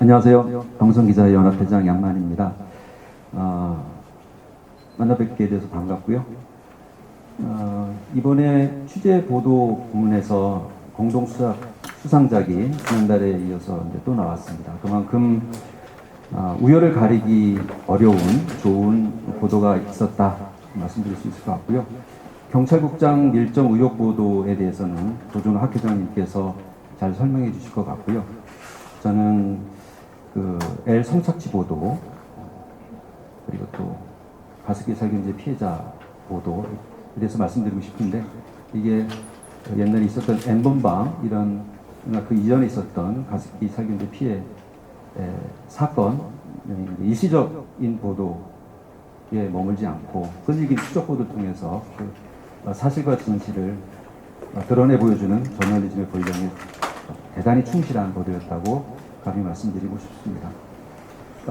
안녕하세요. 방송기자연합회장 양만입니다. 만나 뵙게 돼서 반갑고요. 이번에 취재 보도 부문에서 공동 수상작이 지난달에 이어서 이제 또 나왔습니다. 그만큼 우열을 가리기 어려운 좋은 보도가 있었다 말씀드릴 수 있을 것 같고요. 경찰국장 밀정 의혹 보도에 대해서는 조준호 학회장님께서 잘 설명해 주실 것 같고요. 저는 L 성착취 보도, 그리고 또 가습기 살균제 피해자 보도에 대해서 말씀드리고 싶은데, 이게 옛날에 있었던 N번방, 이런 그 이전에 있었던 가습기 살균제 피해 사건, 일시적인 보도에 머물지 않고 끈질긴 추적 보도를 통해서 사실과 진실을 드러내 보여주는 저널리즘의 본령에 대단히 충실한 보도였다고 감히 말씀드리고 싶습니다.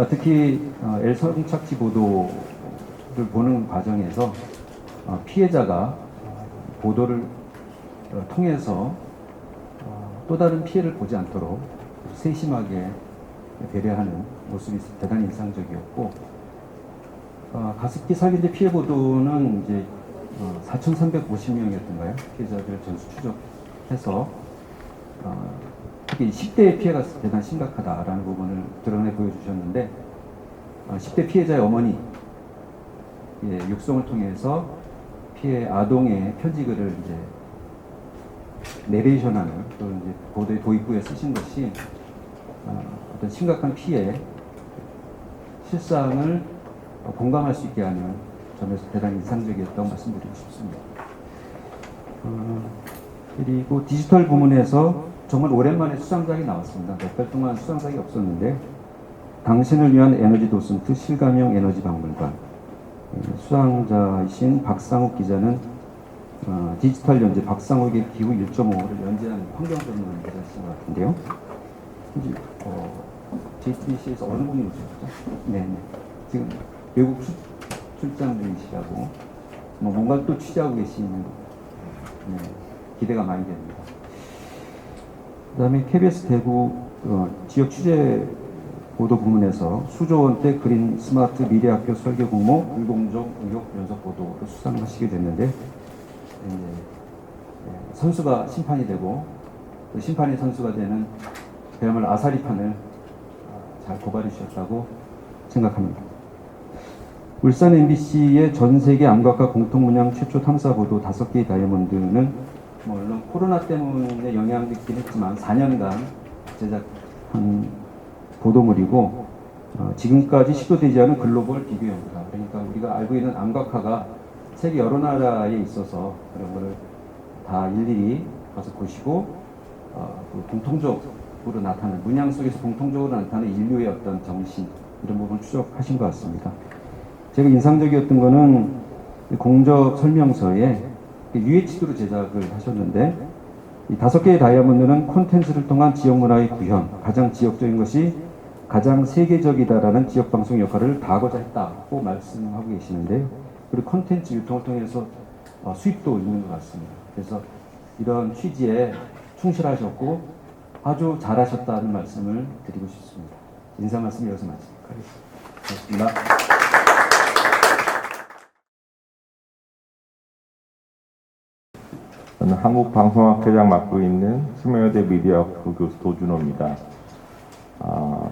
특히 L 성착취 보도를 보는 과정에서 피해자가 보도를 통해서 또 다른 피해를 보지 않도록 세심하게 배려하는 모습이 대단히 인상적이었고, 가습기 살균제 피해 보도는 이제 4,350명이었던가요? 피해자들 전수 추적해서 특히 10대의 피해가 대단히 심각하다라는 부분을 드러내 보여주셨는데, 10대 피해자의 어머니 육성을 통해서 피해 아동의 편지글을 이제 내레이션하는 또는 이제 보도의 도입부에 쓰신 것이 어떤 심각한 피해 실상을 공감할 수 있게 하는 점에서 대단히 인상적이었다고 말씀드리고 싶습니다. 그리고 디지털 부문에서 정말 오랜만에 수상작이 나왔습니다. 몇 달 동안 수상작이 없었는데, 당신을 위한 에너지 도슨트 실감형 에너지 박물관, 수상자이신 박상욱 기자는 디지털 연재 박상욱의 기후 1.5를 연재한 환경전문 기자이신 것 같은데요. JTBC에서 어느 분이 오셨죠? 네. 지금 외국 출장 중이시라고 뭔가 또 취재하고 계시는 기대가 많이 됩니다. 그 다음에 KBS 대구 지역 취재 보도 부문에서 수조 원대 그린 스마트 미래학교 설계 공모 불공정 의혹 연속 보도로 수상하시게 됐는데, 선수가 심판이 되고 심판이 선수가 되는 그야말로 아사리판을 잘 고발해 주셨다고 생각합니다. 울산 MBC의 전 세계 암각화 공통 문양 최초 탐사 보도 5개의 다이아몬드는 물론 코로나 때문에 영향이 있긴 했지만 4년간 제작한 보도물이고, 지금까지 시도되지 않은 글로벌 비교 연구다. 그러니까 우리가 알고 있는 암각화가 세계 여러 나라에 있어서 그런 거를 다 일일이 가서 보시고 공통적으로 나타나는, 문양 속에서 공통적으로 나타나는 인류의 어떤 정신, 이런 부분을 추적하신 것 같습니다. 제가 인상적이었던 거는 공적 설명서에 UHD로 제작을 하셨는데, 이 5개의 다이아몬드는 콘텐츠를 통한 지역 문화의 구현, 가장 지역적인 것이 가장 세계적이다라는 지역 방송 역할을 다하고자 했다고 말씀하고 계시는데요. 그리고 콘텐츠 유통을 통해서 수입도 있는 것 같습니다. 그래서 이런 취지에 충실하셨고 아주 잘하셨다는 말씀을 드리고 싶습니다. 인사 말씀 여기서 마치도록 하겠습니다. 고맙습니다. 저는 한국방송학회장 맡고 있는 스며대 미디어학부 교수 도준호입니다.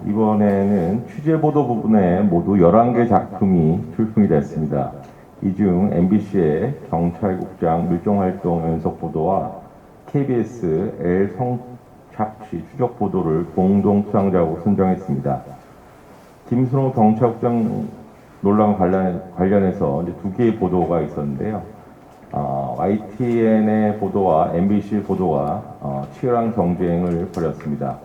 이번에는 취재보도 부분에 모두 11개 작품이 출품이 됐습니다. 이 중 MBC의 경찰국장 밀정활동 연속보도와 KBS L 성착취 추적보도를 공동 수상작으로 선정했습니다. 김순호 경찰국장 논란 관련해서 이제 2개의 보도가 있었는데요. YTN의 보도와 MBC 보도가 치열한 경쟁을 벌였습니다.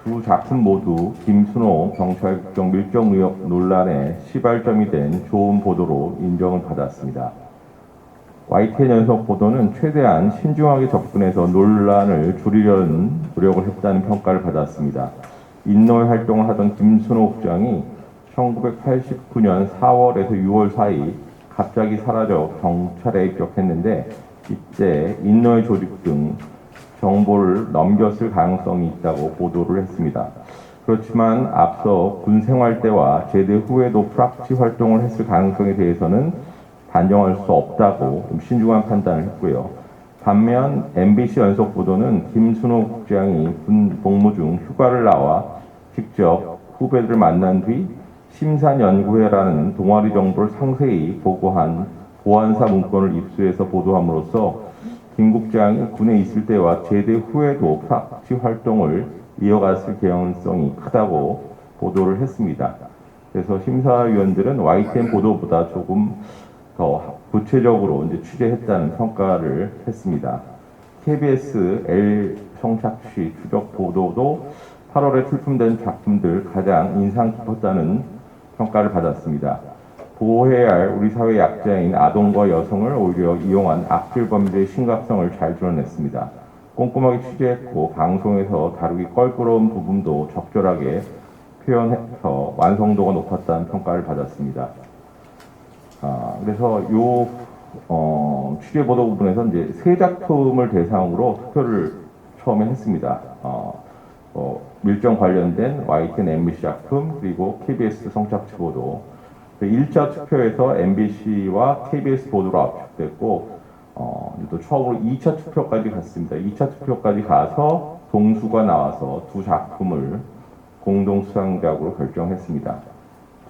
두 작품 모두 김순호 경찰국장 밀정 의혹 논란의 시발점이 된 좋은 보도로 인정을 받았습니다. YTN 연속 보도는 최대한 신중하게 접근해서 논란을 줄이려는 노력을 했다는 평가를 받았습니다. 인노회 활동을 하던 김순호 국장이 1989년 4월에서 6월 사이 갑자기 사라져 경찰에 입적했는데, 이때 인노회 조직 등 정보를 넘겼을 가능성이 있다고 보도를 했습니다. 그렇지만 앞서 군 생활 때와 제대 후에도 프락치 활동을 했을 가능성에 대해서는 단정할 수 없다고 좀 신중한 판단을 했고요. 반면 MBC 연속 보도는 김순호 국장이 군 복무 중 휴가를 나와 직접 후배들을 만난 뒤 심산연구회라는 동아리 정보를 상세히 보고한 보안사 문건을 입수해서 보도함으로써 김 국장이 군에 있을 때와 제대 후에도 프락치 활동을 이어갔을 개연성이 크다고 보도를 했습니다. 그래서 심사위원들은 YTN 보도보다 조금 더 구체적으로 이제 취재했다는 평가를 했습니다. KBS L 성착취 추적 보도도 8월에 출품된 작품들 가장 인상 깊었다는 평가를 받았습니다. 보호해야 할 우리 사회 약자인 아동과 여성을 오히려 이용한 악질 범죄의 심각성을 잘 드러냈습니다. 꼼꼼하게 취재했고 방송에서 다루기 껄끄러운 부분도 적절하게 표현해서 완성도가 높았다는 평가를 받았습니다. 그래서 취재 보도 부분에서 이제 세 작품을 대상으로 투표를 처음에 했습니다. 밀정 관련된 YTN MBC 작품 그리고 KBS 성착취 보도. 1차 투표에서 MBC와 KBS 보도로 압축됐고 또 처음으로 2차 투표까지 갔습니다. 2차 투표까지 가서 동수가 나와서 두 작품을 공동 수상작으로 결정했습니다.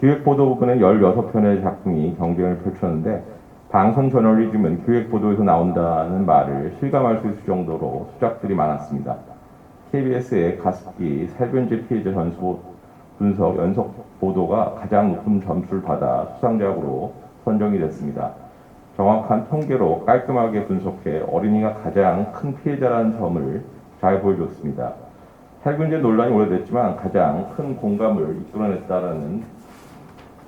기획보도 부분에 16편의 작품이 경쟁을 펼쳤는데 방송 저널리즘은 기획보도에서 나온다는 말을 실감할 수 있을 정도로 수작들이 많았습니다. KBS의 가습기 살균제 피해자 전수 분석 연속 보도가 가장 높은 점수를 받아 수상작으로 선정이 됐습니다. 정확한 통계로 깔끔하게 분석해 어린이가 가장 큰 피해자라는 점을 잘 보여줬습니다. 살균제 논란이 오래됐지만 가장 큰 공감을 이끌어냈다라는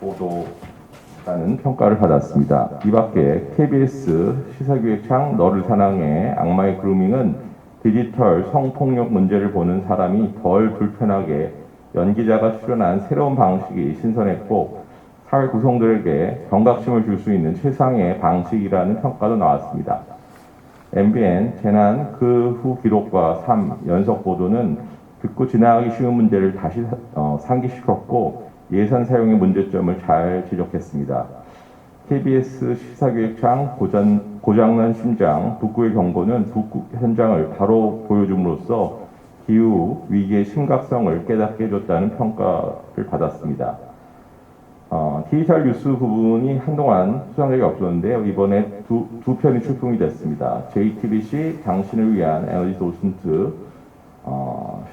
보도라는 평가를 받았습니다. 이 밖에 KBS 시사기획창 너를 사랑해 악마의 그루밍은 디지털 성폭력 문제를 보는 사람이 덜 불편하게 연기자가 출연한 새로운 방식이 신선했고 사회 구성들에게 경각심을 줄 수 있는 최상의 방식이라는 평가도 나왔습니다. MBN 재난 그 후 기록과 3 연속 보도는 듣고 지나가기 쉬운 문제를 다시 상기시켰고 예산 사용의 문제점을 잘 지적했습니다. KBS 시사기획창 고장난 심장 북구의 경고는 북구 현장을 바로 보여줌으로써 기후 위기의 심각성을 깨닫게 해줬다는 평가를 받았습니다. 디지털 뉴스 부분이 한동안 수상작이 없었는데요. 이번에 두 편이 출품이 됐습니다. JTBC 당신을 위한 에너지 도슨트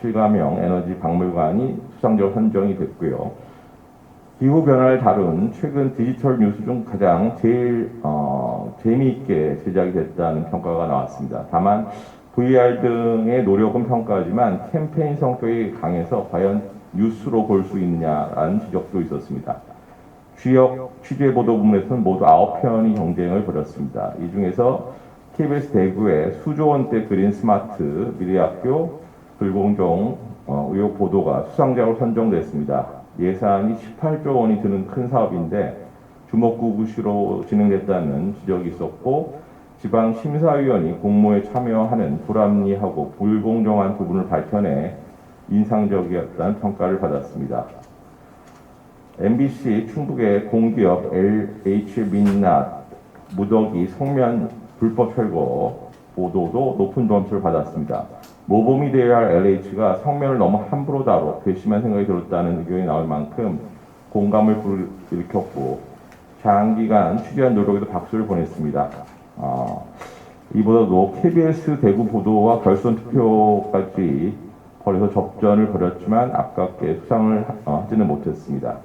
실감형 에너지 박물관이 수상작으로 선정이 됐고요. 기후 변화를 다룬 최근 디지털 뉴스 중 가장 제일 재미있게 제작이 됐다는 평가가 나왔습니다. 다만 VR 등의 노력은 평가하지만 캠페인 성격이 강해서 과연 뉴스로 볼 수 있느냐라는 지적도 있었습니다. 주역 취재 보도 부문에서는 모두 9편이 경쟁을 벌였습니다. 이 중에서 KBS 대구의 수조 원대 그린 스마트 미래학교 불공정 의혹 보도가 수상작으로 선정됐습니다. 예산이 18조 원이 드는 큰 사업인데 주먹구구시로 진행됐다는 지적이 있었고 지방 심사위원이 공모에 참여하는 불합리하고 불공정한 부분을 밝혀내 인상적이었다는 평가를 받았습니다. MBC 충북의 공기업 LH 민낯 무더기 성면 불법 철거 보도도 높은 점수를 받았습니다. 모범이 되어야 할 LH가 성면을 너무 함부로 다뤄 괘씸한 생각이 들었다는 의견이 나올 만큼 공감을 불일으켰고 장기간 취재한 노력에도 박수를 보냈습니다. 이보다도 KBS 대구 보도와 결선 투표까지 벌여서 접전을 벌였지만 아깝게 수상을 하지는 못했습니다.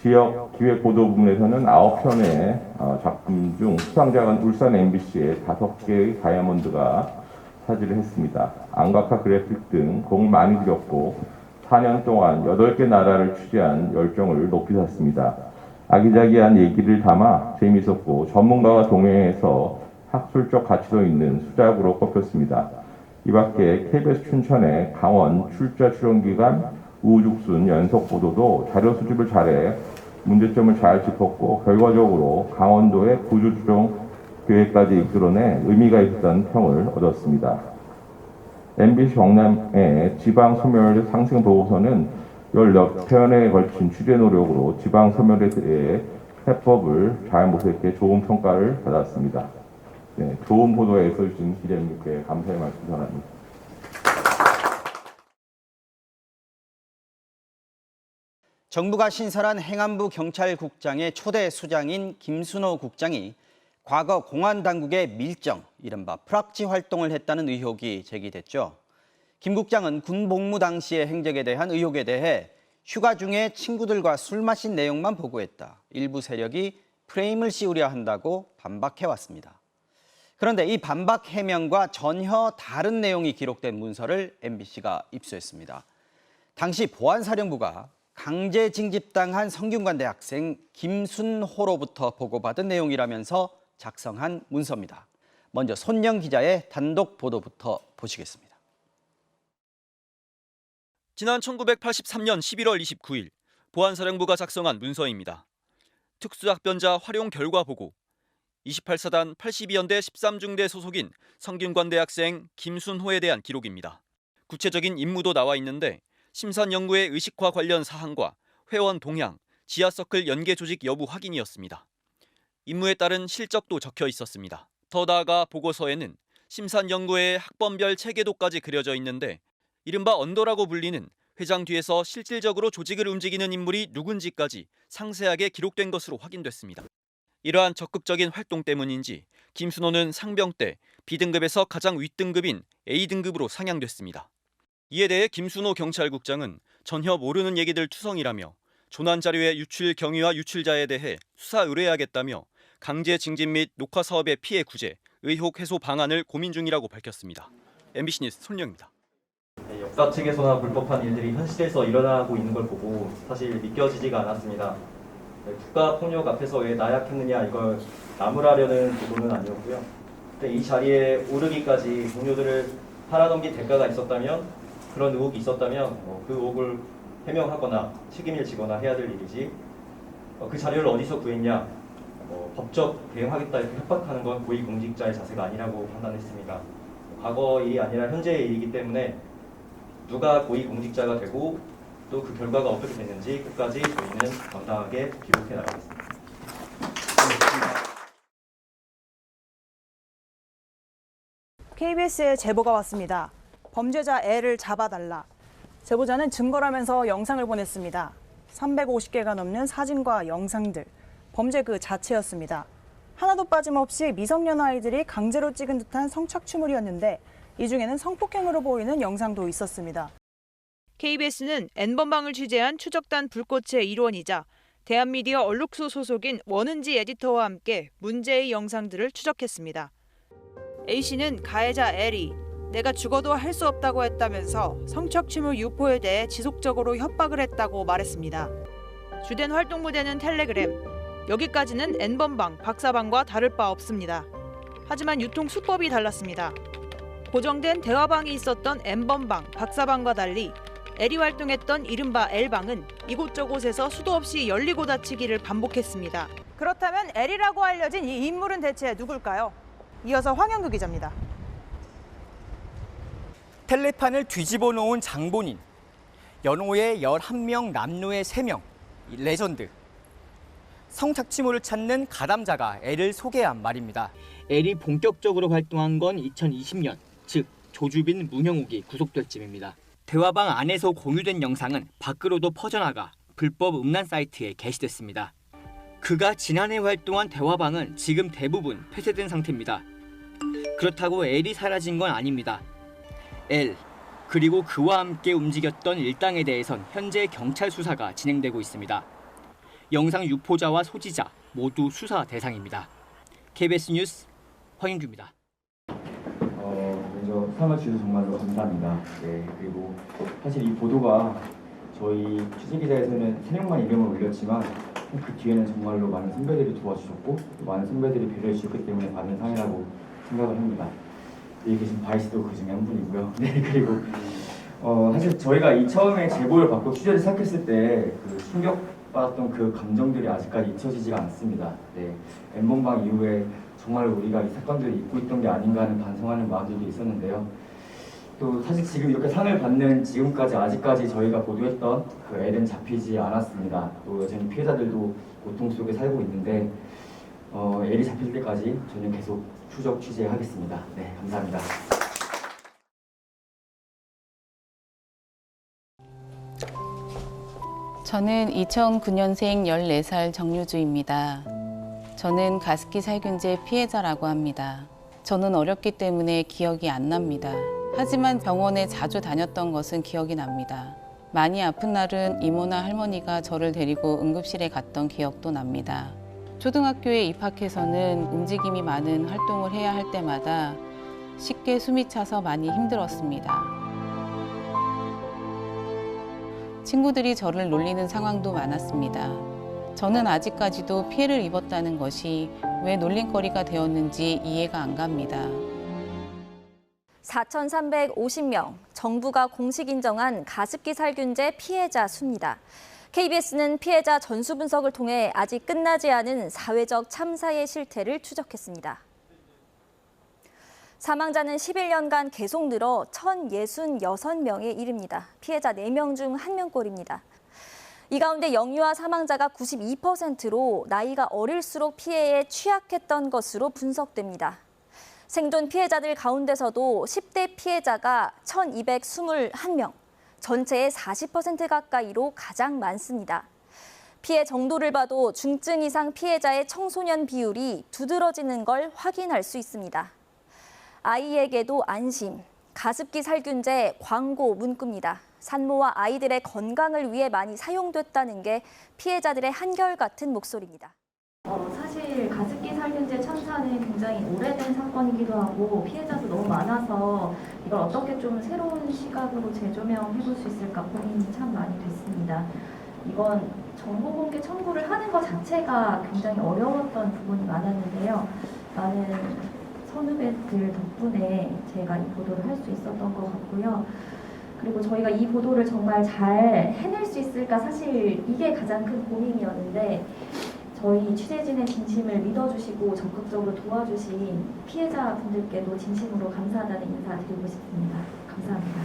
지역 기획 보도 부분에서는 9편의 작품 중 수상작은 울산 MBC의 5개의 다이아몬드가 차지를 했습니다. 안각화 그래픽 등 공을 많이 들였고 4년 동안 8개 나라를 취재한 열정을 높이 샀습니다. 아기자기한 얘기를 담아 재미있었고 전문가와 동행해서 학술적 가치도 있는 수작으로 꼽혔습니다. 이 밖에 KBS 춘천의 강원 출자 출연 기간 우죽순 연속 보도도 자료 수집을 잘해 문제점을 잘 짚었고 결과적으로 강원도의 구조 조정 계획까지 이끌어내 의미가 있었다는 평을 얻었습니다. MBC 경남의 지방 소멸 상승 보고서는 16편에 걸친 취재 노력으로 지방 소멸에 대해 해법을 잘 모색해 좋은 평가를 받았습니다. 네, 좋은 보도에 애써주신 기자님께 감사의 말씀 전합니다. 정부가 신설한 행안부 경찰국장의 초대 수장인 김순호 국장이 과거 공안당국의 밀정, 이른바 프락지 활동을 했다는 의혹이 제기됐죠. 김 국장은 군 복무 당시의 행적에 대한 의혹에 대해 휴가 중에 친구들과 술 마신 내용만 보고했다. 일부 세력이 프레임을 씌우려 한다고 반박해왔습니다. 그런데 이 반박 해명과 전혀 다른 내용이 기록된 문서를 MBC가 입수했습니다. 당시 보안사령부가 강제 징집당한 성균관대 학생 김순호로부터 보고받은 내용이라면서 작성한 문서입니다. 먼저 손영 기자의 단독 보도부터 보시겠습니다. 지난 1983년 11월 29일 보안사령부가 작성한 문서입니다. 특수작변자 활용 결과 보고 28사단 82연대 13중대 소속인 성균관대 학생 김순호에 대한 기록입니다. 구체적인 임무도 나와 있는데 심산 연구의 의식화 관련 사항과 회원 동향, 지하서클 연계 조직 여부 확인이었습니다. 임무에 따른 실적도 적혀 있었습니다. 더 나아가 보고서에는 심산 연구의 학번별 체계도까지 그려져 있는데 이른바 언더라고 불리는 회장 뒤에서 실질적으로 조직을 움직이는 인물이 누군지까지 상세하게 기록된 것으로 확인됐습니다. 이러한 적극적인 활동 때문인지 김순호는 상병 때 B등급에서 가장 윗등급인 A등급으로 상향됐습니다. 이에 대해 김순호 경찰국장은 전혀 모르는 얘기들 투성이라며 조난 자료의 유출 경위와 유출자에 대해 수사 의뢰하겠다며 강제 징집 및 녹화 사업의 피해 구제, 의혹 해소 방안을 고민 중이라고 밝혔습니다. MBC 뉴스 손영입니다. 역사 측에서나 불법한 일들이 현실에서 일어나고 있는 걸 보고 사실 믿겨지지가 않았습니다. 국가폭력 앞에서 왜 나약했느냐 이걸 나무라려는 부분은 아니었고요. 이 자리에 오르기까지 동료들을 팔아넘긴 대가가 있었다면 그런 의혹이 있었다면 그 의혹을 해명하거나 책임을 지거나 해야 될 일이지 그 자료를 어디서 구했냐 법적 대응하겠다 이렇게 협박하는 건 고위공직자의 자세가 아니라고 판단했습니다. 과거 일이 아니라 현재의 일이기 때문에 누가 고위공직자가 되고 또 그 결과가 어떻게 됐는지 끝까지 저희는 당당하게 기록해 나가겠습니다. KBS에 제보가 왔습니다. 범죄자 L을 잡아달라. 제보자는 증거라면서 영상을 보냈습니다. 350개가 넘는 사진과 영상들, 범죄 그 자체였습니다. 하나도 빠짐없이 미성년 아이들이 강제로 찍은 듯한 성착취물이었는데 이 중에는 성폭행으로 보이는 영상도 있었습니다. KBS는 N번방을 취재한 추적단 불꽃의 일원이자 대한미디어 얼룩소 소속인 원은지 에디터와 함께 문제의 영상들을 추적했습니다. A씨는 가해자 L이 내가 죽어도 할 수 없다고 했다면서 성착취물 유포에 대해 지속적으로 협박을 했다고 말했습니다. 주된 활동 무대는 텔레그램, 여기까지는 N번방, 박사방과 다를 바 없습니다. 하지만 유통 수법이 달랐습니다. 고정된 대화방이 있었던 N번방, 박사방과 달리 L이 활동했던 이른바 L방은 이곳저곳에서 수도 없이 열리고 닫히기를 반복했습니다. 그렇다면 L이라고 알려진 이 인물은 대체 누굴까요? 이어서 황영규 기자입니다. 텔레판을 뒤집어 놓은 장본인, 연호의 11명, 남로의 3명, 레전드. 성착취물을 찾는 가담자가 L을 소개한 말입니다. L이 본격적으로 활동한 건 2020년, 즉 조주빈, 문형욱이 구속될 쯤입니다. 대화방 안에서 공유된 영상은 밖으로도 퍼져나가 불법 음란 사이트에 게시됐습니다. 그가 지난해 활동한 대화방은 지금 대부분 폐쇄된 상태입니다. 그렇다고 L이 사라진 건 아닙니다. L, 그리고 그와 함께 움직였던 일당에 대해선 현재 경찰 수사가 진행되고 있습니다. 영상 유포자와 소지자 모두 수사 대상입니다. KBS 뉴스 황인규입니다. 먼저 상을 주셔서 정말로 감사합니다. 네, 그리고 사실 이 보도가 저희 취재기자에서는 3명만 이름을 올렸지만 그 뒤에는 정말로 많은 선배들이 도와주셨고 많은 선배들이 배려해 주셨기 때문에 받는 상이라고 생각을 합니다. 여기 계신 바이스도 그 중에 한 분이고요. 네, 그리고 사실 저희가 이 처음에 제보를 받고 취재를 시작했을 때 그 충격받았던 그 감정들이 아직까지 잊혀지지가 않습니다. 네, N번방 이후에 정말 우리가 이 사건들을 잊고 있던 게 아닌가 하는 반성하는 마음이 있었는데요. 또 사실 지금 이렇게 상을 받는 지금까지 아직까지 저희가 보도했던 그 L은 잡히지 않았습니다. 또 여전히 피해자들도 고통 속에 살고 있는데 L이 잡힐 때까지 저는 계속 추적 취재하겠습니다. 네, 감사합니다. 저는 2009년생 14살 정유주입니다. 저는 가습기 살균제 피해자라고 합니다. 저는 어렸기 때문에 기억이 안 납니다. 하지만 병원에 자주 다녔던 것은 기억이 납니다. 많이 아픈 날은 이모나 할머니가 저를 데리고 응급실에 갔던 기억도 납니다. 초등학교에 입학해서는 움직임이 많은 활동을 해야 할 때마다 쉽게 숨이 차서 많이 힘들었습니다. 친구들이 저를 놀리는 상황도 많았습니다. 저는 아직까지도 피해를 입었다는 것이 왜 놀림거리가 되었는지 이해가 안 갑니다. 4,350명, 정부가 공식 인정한 가습기 살균제 피해자 수입니다. KBS는 피해자 전수 분석을 통해 아직 끝나지 않은 사회적 참사의 실태를 추적했습니다. 사망자는 11년간 계속 늘어 1,066명에 이릅니다. 피해자 4명 중 1명꼴입니다. 이 가운데 영유아 사망자가 92%로 나이가 어릴수록 피해에 취약했던 것으로 분석됩니다. 생존 피해자들 가운데서도 10대 피해자가 1,221명, 전체의 40% 가까이로 가장 많습니다. 피해 정도를 봐도 중증 이상 피해자의 청소년 비율이 두드러지는 걸 확인할 수 있습니다. 아이에게도 안심, 가습기 살균제 광고 문구입니다. 산모와 아이들의 건강을 위해 많이 사용됐다는 게 피해자들의 한결같은 목소리입니다. 사실 가습기 살균제 참사는 굉장히 오래된 사건이기도 하고 피해자도 너무 많아서 이걸 어떻게 좀 새로운 시각으로 재조명해볼 수 있을까 고민이 참 많이 됐습니다. 이건 정보 공개 청구를 하는 것 자체가 굉장히 어려웠던 부분이 많았는데요. 많은 선후배들 덕분에 제가 이 보도를 할 수 있었던 것 같고요. 그리고 저희가 이 보도를 정말 잘 해낼 수 있을까 사실 이게 가장 큰 고민이었는데 저희 취재진의 진심을 믿어주시고 적극적으로 도와주신 피해자분들께도 진심으로 감사하다는 인사 드리고 싶습니다. 감사합니다.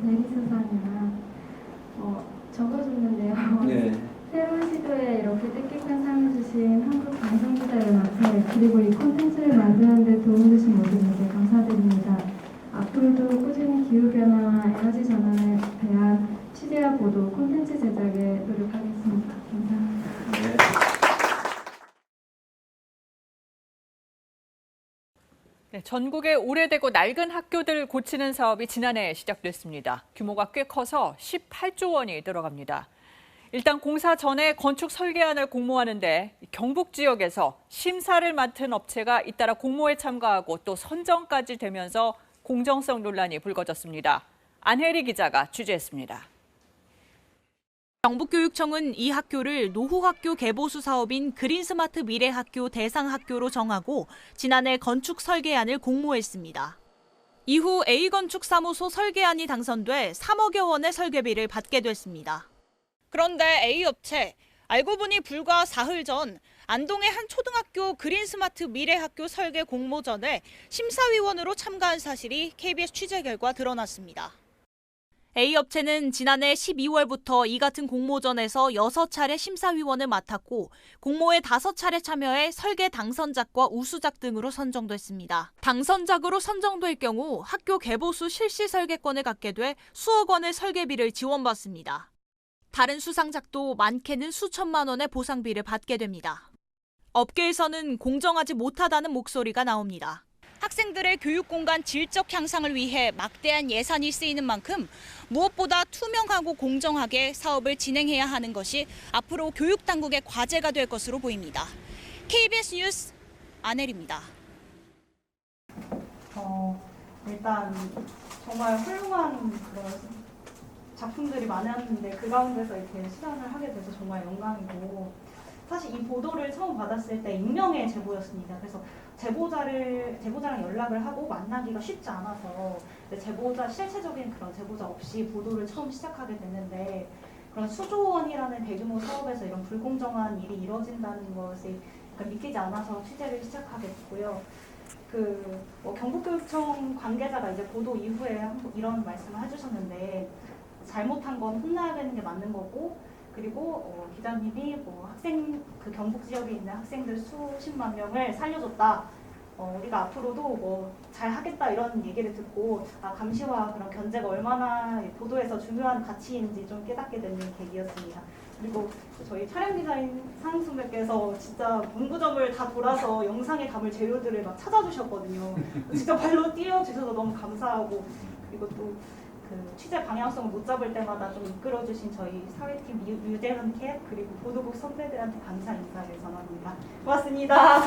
대리수산이라 적어줬는데요. 네. 새로운 시도에 이렇게 뜻깊은 상을 주신 한국방송기자연합회 그리고 이 콘텐츠를 만드는 데 도움 주신 모두에게 감사드립니다. 앞으로도 꾸준히 기후변화와 에너지 전환에 대한 취재와 보도 제작에 노력하겠습니다. 감사합니다. 네, 전국의 오래되고 낡은 학교들 고치는 사업이 지난해 시작됐습니다. 규모가 꽤 커서 18조 원이 들어갑니다. 일단 공사 전에 건축 설계안을 공모하는데 경북 지역에서 심사를 맡은 업체가 잇따라 공모에 참가하고 또 선정까지 되면서 공정성 논란이 불거졌습니다. 안혜리 기자가 취재했습니다. 경북교육청은 이 학교를 노후학교 개보수 사업인 그린스마트 미래학교 대상학교로 정하고 지난해 건축 설계안을 공모했습니다. 이후 A건축사무소 설계안이 당선돼 3억여 원의 설계비를 받게 됐습니다. 그런데 A업체, 알고 보니 불과 사흘 전 안동의 한 초등학교 그린스마트 미래학교 설계 공모전에 심사위원으로 참가한 사실이 KBS 취재 결과 드러났습니다. A업체는 지난해 12월부터 이 같은 공모전에서 6차례 심사위원을 맡았고 공모에 5차례 참여해 설계 당선작과 우수작 등으로 선정됐습니다. 당선작으로 선정될 경우 학교 개보수 실시 설계권을 갖게 돼 수억 원의 설계비를 지원받습니다. 다른 수상작도 많게는 수천만 원의 보상비를 받게 됩니다. 업계에서는 공정하지 못하다는 목소리가 나옵니다. 학생들의 교육 공간 질적 향상을 위해 막대한 예산이 쓰이는 만큼 무엇보다 투명하고 공정하게 사업을 진행해야 하는 것이 앞으로 교육 당국의 과제가 될 것으로 보입니다. KBS 뉴스 안혜리입니다. 일단 정말 훌륭한 그런 작품들이 많았는데 그 가운데서 이렇게 수상을 하게 돼서 정말 영광이고, 사실 이 보도를 처음 받았을 때 익명의 제보였습니다. 그래서 제보자랑 연락을 하고 만나기가 쉽지 않아서 실체적인 그런 제보자 없이 보도를 처음 시작하게 됐는데, 그런 수조 원이라는 대규모 사업에서 이런 불공정한 일이 이루어진다는 것이 믿기지 않아서 취재를 시작하게 됐고요. 경북교육청 관계자가 이제 보도 이후에 이런 말씀을 해주셨는데, 잘못한 건 혼나야 되는 게 맞는 거고, 그리고 기자님이 경북 지역에 있는 학생들 수십만 명을 살려줬다. 우리가 앞으로도 잘 하겠다 이런 얘기를 듣고 감시와 그런 견제가 얼마나 보도에서 중요한 가치인지 좀 깨닫게 되는 계기였습니다. 그리고 저희 촬영 디자인 상승 선배께서 진짜 문구점을 다 돌아서 영상에 담을 재료들을 막 찾아주셨거든요. 직접 발로 띄워주셔서 너무 감사하고, 그리고 또 취재 방향성을 못 잡을 때마다 좀 이끌어주신 저희 사회팀 유재현 캡 그리고 보도국 선배들한테 감사 인사를 전합니다. 고맙습니다.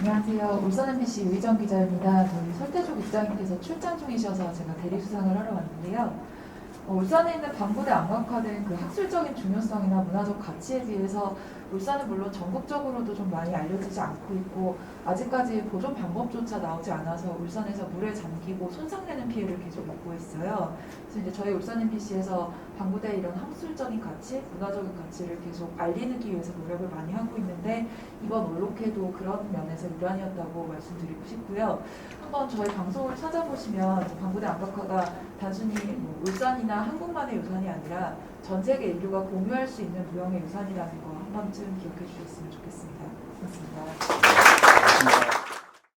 안녕하세요. 울산 MBC 유희정 기자입니다. 저희 설태조 국장님께서 출장 중이셔서 제가 대리 수상을 하러 왔는데요. 울산에 있는 방부대 안각화된 그 학술적인 중요성이나 문화적 가치에 비해서 울산은 물론 전국적으로도 좀 많이 알려지지 않고 있고, 아직까지 보존 방법조차 나오지 않아서 울산에서 물에 잠기고 손상되는 피해를 계속 입고 있어요. 그래서 이제 저희 울산 MBC에서 방부대의 이런 학술적인 가치, 문화적인 가치를 계속 알리기 위해서 노력을 많이 하고 있는데, 이번 올록회도 그런 면에서 일환이었다고 말씀드리고 싶고요. 한번 저희 방송을 찾아보시면 방부대 안각화가 단순히 울산이나 한국만의 유산이 아니라 전 세계 인류가 공유할 수 있는 무형의 유산이라는 거 한 번쯤 기억해 주셨으면 좋겠습니다. 고맙습니다.